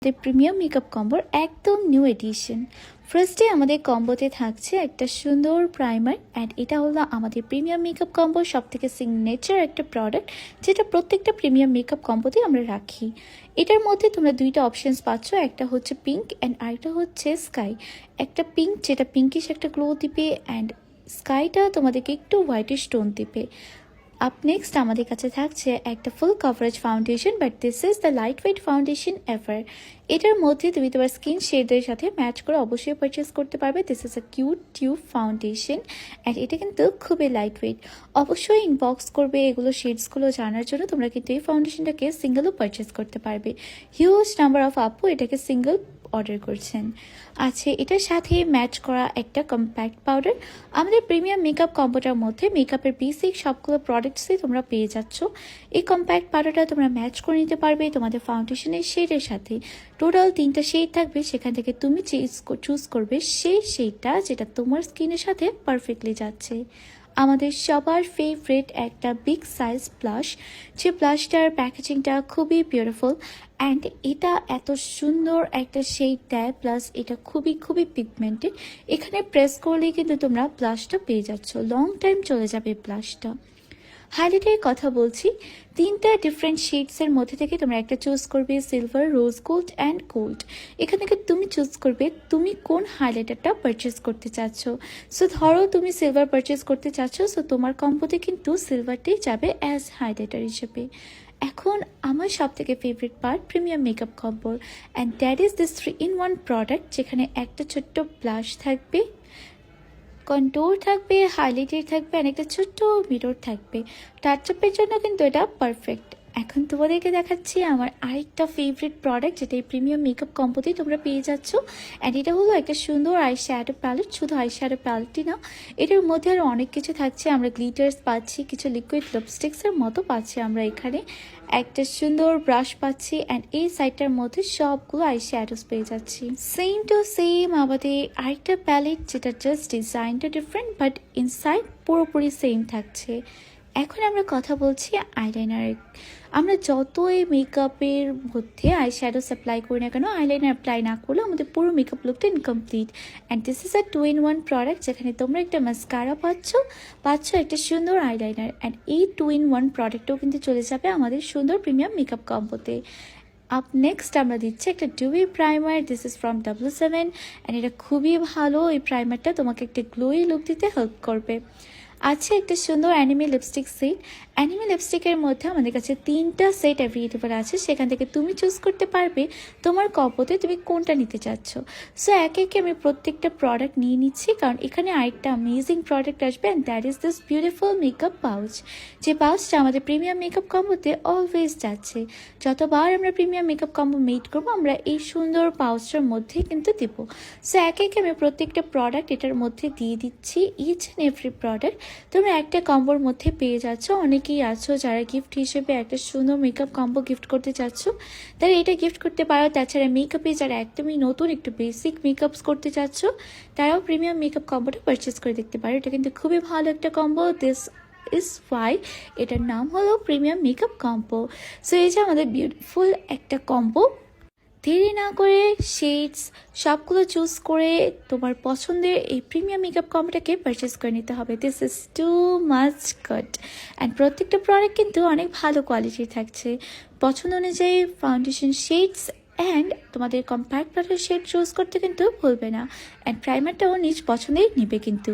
আমাদের premium makeup কম্বোর একদম new addition. ফার্স্টে আমাদের কম্বোতে থাকছে একটা সুন্দর প্রাইমার, অ্যান্ড এটা হলো আমাদের প্রিমিয়াম মেকআপ কম্বোর সবথেকে সিগনেচার একটা প্রোডাক্ট, যেটা প্রত্যেকটা প্রিমিয়াম মেকআপ কম্বোতে আমরা রাখি। এটার মধ্যে তোমরা দুইটা অপশনস পাচ্ছ, একটা হচ্ছে পিঙ্ক অ্যান্ড আরেকটা হচ্ছে স্কাই। একটা পিঙ্ক যেটা পিঙ্কিশ একটা গ্লো দিবে, অ্যান্ড স্কাইটা তোমাদেরকে একটু হোয়াইটিশ টোন দিবে। আপ নেক্সট আমাদের কাছে থাকছে একটা ফুল coverage foundation, but this is the light weight foundation ever. এটার মধ্যে তুমি তোমার স্কিন শেডের সাথে ম্যাচ করে অবশ্যই পারচেস করতে পারবে। This is a cute tube foundation, and এটা কিন্তু খুবই লাইট ওয়েট। অবশ্যই ইনবক্স করবে এগুলো শেডসগুলো জানার জন্য। তোমরা কিন্তু এই ফাউন্ডেশনটাকে সিঙ্গেলও পারচেস করতে পারবে। হিউজ নাম্বার অফ আপু এটাকে সিঙ্গেল অর্ডার করছেন। আছে এটার সাথে ম্যাচ করা একটা কম্প্যাক্ট পাউডার। আমাদের প্রিমিয়াম মেকআপ কম্বোটার মধ্যে মেকআপের বেসিক সবগুলো প্রোডাক্টসই তোমরা পেয়ে যাচ্ছ। এই কম্প্যাক্ট পাউডারটা তোমরা ম্যাচ করে নিতে পারবে তোমাদের ফাউন্ডেশনের শেডের সাথে। টোটাল 3টা শেড থাকবে, সেখান থেকে তুমি চুজ করবে সেই শেডটা যেটা তোমার স্কিনের সাথে পারফেক্টলি যাচ্ছে। আমাদের সবার ফেভারিট একটা বিগ সাইজ ব্লাশ, যে ব্লাশটার প্যাকেজিংটা খুবই বিউটিফুল, অ্যান্ড এটা এত সুন্দর একটা শেড দেয়, প্লাস এটা খুবই খুবই পিগমেন্টেড। এখানে প্রেস করলেই কিন্তু তোমরা ব্লাশটা পেয়ে যাচ্ছ, লং টাইম চলে যাবে ব্লাশটা। হাইলাইটের কথা বলছি, 3টা ডিফারেন্ট শেডসের মধ্যে থেকে তোমরা একটা চুজ করবে, silver, rose gold and gold. এখান থেকে তুমি চুজ করবে তুমি কোন হাইলাইটারটা পারচেস করতে চাচ্ছ। সো ধরো তুমি সিলভার পারচেস করতে চাচ্ছ, সো তোমার কম্বোতে কিন্তু সিলভারটাই যাবে অ্যাজ হাইলাইটার হিসেবে। এখন আমার সব থেকে ফেভারিট পার্ট প্রিমিয়াম মেকআপ কম্বোর, and that is this 3-in-1 product, যেখানে একটা ছোট্ট ব্লাশ থাকবে, কন্ট্যুর থাকবে, হাইলাইটার থাকবে, আর একটা ছোট্ট মিরর থাকবে। টাচআপের জন্য কিন্তু এটা পারফেক্ট। এখন তোমাদেরকে দেখাচ্ছি আমার আরেকটা ফেভারিট প্রোডাক্ট, যেটা এই প্রিমিয়াম মেকআপ কম্বোতেই তোমরা পেয়ে যাচ্ছ, অ্যান্ড এটা হলো একটা সুন্দর আই শ্যাডো প্যালেট। শুধু আই শ্যাডো প্যালেটই না, এটার মধ্যে আরও অনেক কিছু থাকছে। আমরা গ্লিটার্স পাচ্ছি, কিছু লিকুইড লিপস্টিক্সের মতো পাচ্ছি আমরা এখানে, একটা সুন্দর ব্রাশ পাচ্ছি, অ্যান্ড এই সাইডটার মধ্যে সবগুলো আই শ্যাডোস পেয়ে যাচ্ছি। সেম টু সেম আমাদের আরেকটা প্যালেট, যেটা জাস্ট ডিজাইনটা ডিফারেন্ট, বাট ইনসাইড পুরোপুরি সেম থাকছে। এখন আমরা কথা বলছি আইলাইনারের। আমরা যতই মেকআপের মধ্যে আই শ্যাডোস অ্যাপ্লাই করি না কেন, আইলাইনার অ্যাপ্লাই না করলে আমাদের পুরো মেকআপ লুকটা incomplete. And this is a 2-in-1 product, যেখানে তোমরা একটা মাস্কারা পাচ্ছ একটা সুন্দর আইলাইনার, অ্যান্ড এই 2-in-1 প্রোডাক্টও কিন্তু চলে যাবে আমাদের সুন্দর প্রিমিয়াম মেকআপ কম্বোতে। আপ নেক্সট আমরা দিচ্ছি একটা dewy primer. This is from W7, and এটা খুবই ভালো। এই প্রাইমারটা তোমাকে একটা গ্লোই লুক দিতে হেল্প করবে। আছে একটা সুন্দর অ্যানিমে লিপস্টিক সেট। অ্যানিমে লিপস্টিকের মধ্যে আমাদের কাছে 3টা সেট অ্যাভেলেবল আছে, সেখান থেকে তুমি চুজ করতে পারবে তোমার কম্বোতে তুমি কোনটা নিতে চাচ্ছ। সো একে একে আমি প্রত্যেকটা প্রোডাক্ট নিয়ে নিচ্ছি, কারণ এখানে আরেকটা অ্যামেজিং প্রোডাক্ট আসবে, and that is this beautiful makeup pouch. যে পাউচটা আমাদের প্রিমিয়াম মেকআপ কম্বোতে অলওয়েজ যাচ্ছে। যতবার আমরা প্রিমিয়াম মেকআপ কম্বো মেড করবো, আমরা এই সুন্দর পাউচটার মধ্যেই কিন্তু দেবো। সো একে একে আমি প্রত্যেকটা প্রোডাক্ট এটার মধ্যে দিয়ে দিচ্ছি, ইচ অ্যান্ড এভরি প্রোডাক্ট তোমরা একটা কম্বোর মধ্যে পেয়ে যাচ্ছ। অনেকেই আছো যারা গিফট হিসেবে একটা সুন্দর মেকআপ কম্বো গিফট করতে চাচ্ছ, তারা এটা গিফট করতে পারো। তাছাড়া মেকআপে যারা একদমই নতুন একটু বেসিক মেকআপস করতে চাচ্ছ, তারাও প্রিমিয়াম মেকআপ কম্বোটা পারচেস করে দেখতে পারো। এটা কিন্তু খুবই ভালো একটা কম্বো। দিস ইজ ওয়াই এটার নাম হলো প্রিমিয়াম মেকআপ কম্বো। সো এই যে আমাদের বিউটিফুল একটা কম্বো। দেরি না করে শেডস সবগুলো চুজ করে তোমার পছন্দের এই প্রিমিয়াম মেকআপ কম্বোটাকে পারচেস করে নিতে হবে। This is too much good, and প্রত্যেকটা প্রোডাক্ট কিন্তু অনেক ভালো কোয়ালিটির থাকছে। পছন্দ অনুযায়ী ফাউন্ডেশন শেডস অ্যান্ড তোমাদের কম্প্যাক্ট পাউডার শেড চুজ করতে কিন্তু ভুলবে না, অ্যান্ড প্রাইমারটাও নিজ পছন্দেই নেবে কিন্তু।